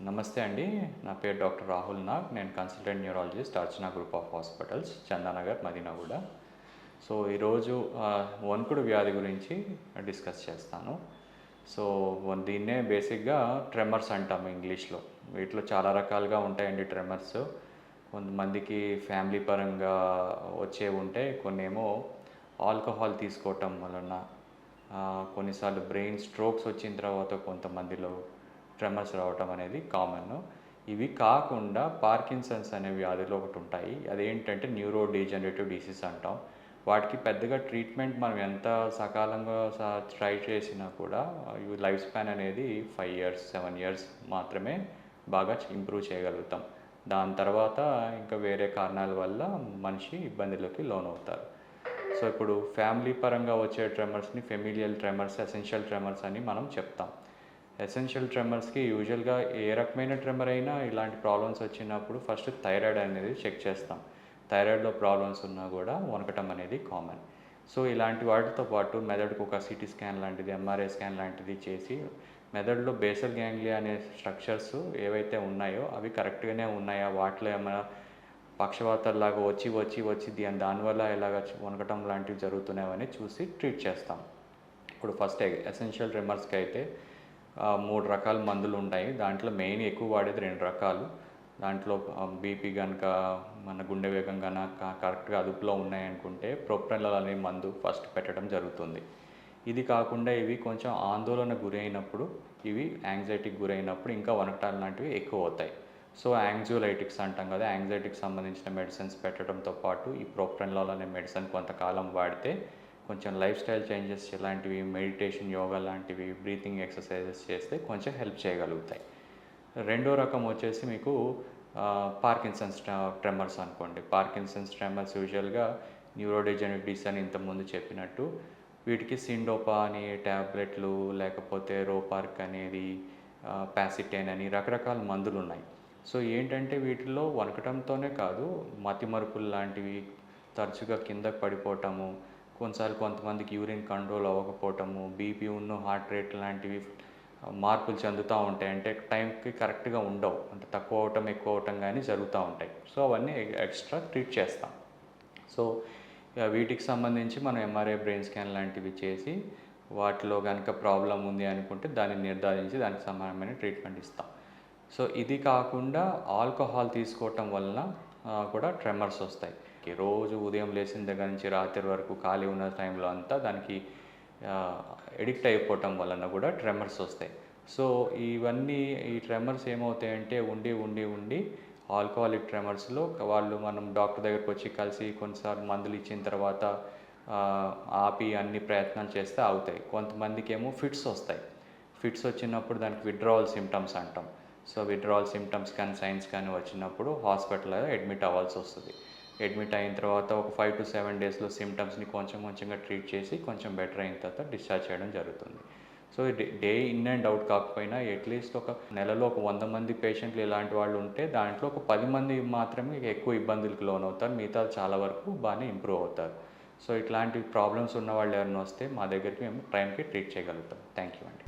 నమస్తే అండి. నా పేరు డాక్టర్ రాహుల్ నాగ్. నేను consultant neurologist Archana group of hospitals, Chandanagar, Madinaguda. So ఈరోజు వణుకుడు వ్యాధి గురించి డిస్కస్ చేస్తాను. సో దీన్నే బేసిక్గా ట్రెమర్స్ అంటాము ఇంగ్లీష్లో. వీటిలో చాలా రకాలుగా ఉంటాయండి ట్రెమర్స్. కొంతమందికి ఫ్యామిలీ పరంగా వచ్చేవి ఉంటాయి, కొన్ని ఏమో ఆల్కహాల్ తీసుకోవటం వలన, కొన్నిసార్లు బ్రెయిన్ స్ట్రోక్స్ వచ్చిన తర్వాత కొంతమందిలో ట్రెమర్స్ రావటం అనేది కామన్. ఇవి కాకుండా పార్కిన్సన్స్ అనే వ్యాధులు ఒకటి ఉంటాయి. అదేంటంటే న్యూరో డీజనరేటివ్ డిసీజ్ అంటాం. వాటికి పెద్దగా ట్రీట్మెంట్ మనం ఎంత సకాలంగా ట్రై చేసినా కూడా లైఫ్ స్పాన్ అనేది 5 years 7 years మాత్రమే బాగా ఇంప్రూవ్ చేయగలుగుతాం. దాని తర్వాత ఇంకా వేరే కారణాల వల్ల మనిషి ఇబ్బందులకి లోనవుతారు. సో ఇప్పుడు ఫ్యామిలీ పరంగా వచ్చే ట్రెమర్స్ని ఫెమిలియల్ ట్రెమర్స్, ఎసెన్షియల్ ట్రెమర్స్ అని మనం చెప్తాం. ఎసెన్షియల్ ట్రెమర్స్కి యూజువల్గా ఏ రకమైన ట్రెమర్ అయినా ఇలాంటి ప్రాబ్లమ్స్ వచ్చినప్పుడు ఫస్ట్ థైరాయిడ్ అనేది చెక్ చేస్తాం. థైరాయిడ్లో ప్రాబ్లమ్స్ ఉన్నా కూడా వణకటం అనేది కామన్. సో ఇలాంటి వాటితో పాటు మెదడుకు ఒక సిటీ స్కాన్ లాంటిది, ఎంఆర్ఐ స్కాన్ లాంటిది చేసి మెదడులో బేసల్ గ్యాంగ్లియా అనే స్ట్రక్చర్స్ ఏవైతే ఉన్నాయో అవి కరెక్ట్గానే ఉన్నాయా, వాటిలో ఏమైనా పక్షవాతాల్లాగా వచ్చి దానివల్ల ఎలాగ వణకటం లాంటివి జరుగుతున్నాయని చూసి ట్రీట్ చేస్తాం. ఇప్పుడు ఫస్ట్ ఎసెన్షియల్ ట్రెమర్స్కి అయితే 3 రకాల మందులు ఉంటాయి. దాంట్లో మెయిన్ ఎక్కువ వాడేది 2 రకాలు. దాంట్లో బీపీ కనుక మన గుండె వేగం కనుక కరెక్ట్గా అదుపులో ఉన్నాయనుకుంటే ప్రొప్రానోల్ అనే మందు ఫస్ట్ పెట్టడం జరుగుతుంది. ఇది కాకుండా ఇవి కొంచెం ఆందోళన గురైనప్పుడు, ఇవి యాంగ్జైటీకి గురైనప్పుడు ఇంకా వణకటాలు లాంటివి ఎక్కువ అవుతాయి. సో యాంగ్జోలైటిక్స్ అంటాం కదా, యాంగ్జైటీకి సంబంధించిన మెడిసిన్స్ పెట్టడంతో పాటు ఈ ప్రొప్రానోల్ అనే మెడిసిన్ కొంతకాలం వాడితే కొంచెం లైఫ్ స్టైల్ చేంజెస్ ఇలాంటివి, మెడిటేషన్, యోగా లాంటివి, బ్రీతింగ్ ఎక్సర్సైజెస్ చేస్తే కొంచెం హెల్ప్ చేయగలుగుతాయి. రెండో రకం వచ్చేసి మీకు పార్కిన్సన్స్ ట్రెమర్స్ అనుకోండి. పార్కిన్సన్స్ ట్రెమర్స్ యూజువల్గా న్యూరోడెజనరేటివ్ డిసీజ్ అని ఇంతకుముందు చెప్పినట్టు వీటికి సిండోపా అని ట్యాబ్లెట్లు, లేకపోతే రోపార్క్ అనేది, ప్యాసిటైన్ అని రకరకాల మందులు ఉన్నాయి. సో ఏంటంటే వీటిల్లో వణకటంతోనే కాదు, మతిమరుపులు లాంటివి, తరచుగా కిందకు పడిపోవటము, కొన్నిసార్లు కొంతమందికి యూరిన్ కంట్రోల్ అవ్వకపోవటము, బీపీ హార్ట్ రేట్ లాంటివి మార్పులు చెందుతూ ఉంటాయి. అంటే టైంకి కరెక్ట్గా ఉండవు, అంటే తక్కువ అవటం ఎక్కువ అవటం కానీ జరుగుతూ ఉంటాయి. సో అవన్నీ ఎక్స్ట్రా ట్రీట్ చేస్తాం. సో వీటికి సంబంధించి మనం ఎంఆర్ఐ బ్రెయిన్ స్కాన్ లాంటివి చేసి వాటిలో కనుక ప్రాబ్లం ఉంది అనుకుంటే దాన్ని నిర్ధారించి దానికి సమానమైన ట్రీట్మెంట్ ఇస్తాం. సో ఇది కాకుండా ఆల్కహాల్ తీసుకోవటం వలన కూడా ట్రెమర్స్ వస్తాయి. రోజు ఉదయం లేచిన దగ్గర నుంచి రాత్రి వరకు ఖాళీ ఉన్న టైంలో అంతా దానికి ఎడిక్ట్ అయిపోవటం వలన కూడా ట్రెమర్స్ వస్తాయి. సో ఈ ట్రెమర్స్ ఏమవుతాయంటే ఉండి ఆల్కహాలిక్ ట్రెమర్స్లో వాళ్ళు మనం డాక్టర్ దగ్గరకు వచ్చి కలిసి కొన్నిసార్లు మందులు ఇచ్చిన తర్వాత ఆపి అన్ని ప్రయత్నాలు చేస్తే అవుతాయి. కొంతమందికి ఏమో ఫిట్స్ వస్తాయి. ఫిట్స్ వచ్చినప్పుడు దానికి విత్డ్రావల్ సిమ్టమ్స్ అంటాం. సో విత్డ్రావల్ సిమ్టమ్స్ కానీ సైన్స్ కానీ వచ్చినప్పుడు హాస్పిటల్లో అడ్మిట్ అవ్వాల్సి వస్తుంది. అడ్మిట్ అయిన తర్వాత ఒక 5 to 7 daysలో సిమ్టమ్స్ని కొంచెంగా ట్రీట్ చేసి కొంచెం బెటర్ అయిన తర్వాత డిశ్చార్జ్ చేయడం జరుగుతుంది. So day in and out కాకపోయినా అట్లీస్ట్ ఒక నెలలో ఒక 100 మంది పేషెంట్లు ఇలాంటి వాళ్ళు ఉంటే దాంట్లో ఒక 10 మంది మాత్రమే ఎక్కువ ఇబ్బందులకు లోనవుతారు. మిగతా చాలా వరకు బాగానే ఇంప్రూవ్ అవుతారు. సో ఇట్లాంటి ప్రాబ్లమ్స్ ఉన్న వాళ్ళు ఎవరైనా వస్తే మా దగ్గరికి మేము టైంకి ట్రీట్ చేయగలుగుతాం. థ్యాంక్ యూ అండి.